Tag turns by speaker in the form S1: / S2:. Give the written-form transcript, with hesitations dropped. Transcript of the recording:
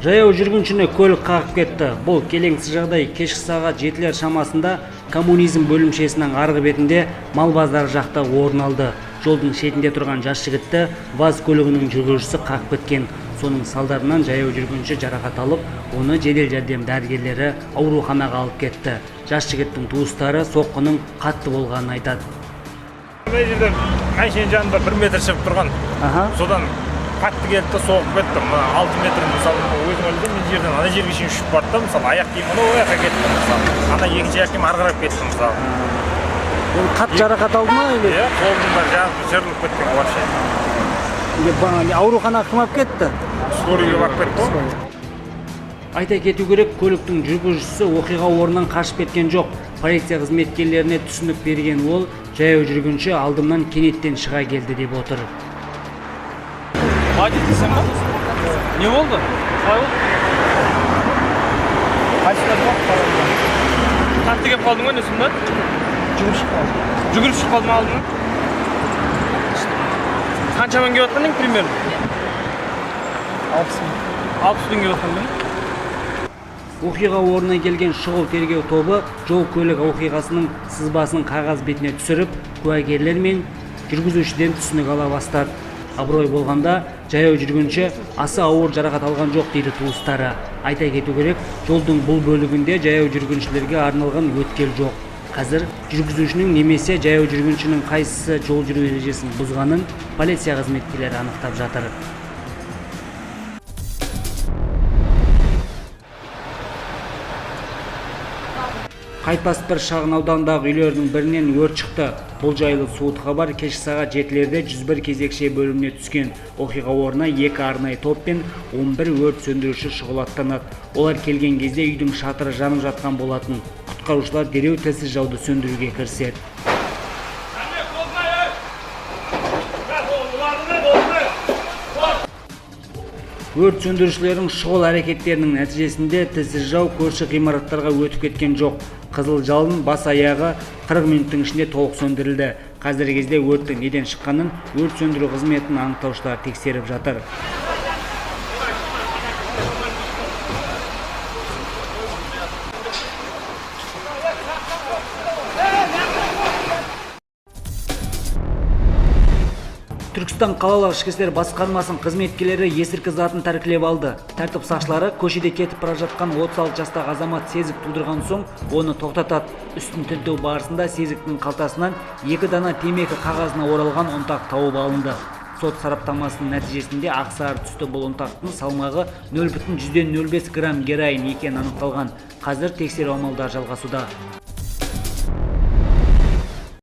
S1: Жаяу жүргіншіні көлік қағып кетті. Бұл келеңсіз жағдай кешкі сағат 7-лер шамасында коммунизм бөлімшесінің арғы бетінде мал базары жақта орын алды. Жолдың шетінде тұрған жас жігітті ВАЗ көлігінің жүргізушісі қағып кеткен. Соның салдарынан жаяу жүргінші жарақат алып, оны жедел жәрдем дәрігерлері ауруханаға алып кетті. Жас жігіттің туыстары соққының қатты болғанын айтады.
S2: Мына жерден машина жанында 1 метр шығып тұрған. Содан қатты келді, соғып кетті. 6 метр мысалы өзің ойлайсың, мен жерден ана жерге шейін ұшып барды да, мысалы аяқ киім ана жаққа кетті мысалы. Ана екінші аяқ киім ары қарап кетті мысалы.
S1: Ол қатты жарақат алды ма или?
S2: Иә, қолдың бәрі жарылып кеткен вообще.
S1: Ауруханаға кім алып кетті?
S2: Скорыйға барып кетті.
S1: Айта кету керек, көліктің жүргізушісі оқиға орнынан қашып кеткен жоқ. Полиция қызметкерлеріне түсінік берген ол, жаяу жүргінші алдымнан кенеттен шыға келді деп отыр.
S3: Водитель сен ба? Не болды? Қалай болды? Қайсыда болды? Қатты келіп қалдың ғой, несін ба? Жүгіріп шығып қалдың алдың? Қаншамен келіп жатқандың примерно? 60 келіп жатқандың?
S1: Оқиға орнына келген шұғыл тергеу тобы жол көлік оқиғасының сызбасын қағаз бетіне түсіріп, куәгерлер мен жүргізушіден түсінік ала бастады. Абырой болғанда жаяу жүргінші аса ауыр жарақат алған жоқ дейді туыстары. Айта кету керек, жолдың бұл бөлігінде жаяу жүргіншілерге арналған өткел жоқ. Қазір жүргізушінің немесе жаяу жүргіншінің қайсысы жол жүру ережесін бұзғанын полиция қызметкерлері анықтап жатыр. Қайтпас бір шағын аудандағы үйлердің бірінен өрт шықты. Бұл жайлы суыт хабар кешкі сағат 7-лерде 101 кезекші бөліміне түскен. Оқиға орнына 2 арнайы топ пен 11 өрт сөндіруші шұғылаттанады. Олар келген кезде үйдің шатыры жанып жатқан болатын. Құтқарушылар дереу тілсіз жауды сөндіруге кіріседі. Өрт сөндірушілердің шұғыл әрекеттерінің нәтижесінде тілсіз жау көрші ғимараттарға өтіп кеткен жоқ. Қызыл жалын бас аяғы 40 минуттың ішінде толық сөндірілді. Қазіргі кезде өрттің неден шыққанын өрт сөндіру қызметін анықтаушылар тексеріп жатыр. Түркістан қалалық ішкі істер басқармасының қызметкерлері есірткі затын тәркілеп алды. Тәртіп сақшылары көшеде кетіп бара жатқан 36 жастағы азамат сезік тудырған соң оны тоқтатады. Үстін тінту барысында сезіктің қалтасынан 2 дана темекі қағазына оралған ұнтақ тауып алынды. Сот сараптамасының нәтижесінде ақсары түсті бұл ұнтақтың салмағы 0,05 грамм героин екені анықталған. Қазір тексеру амалдары жалғасуда.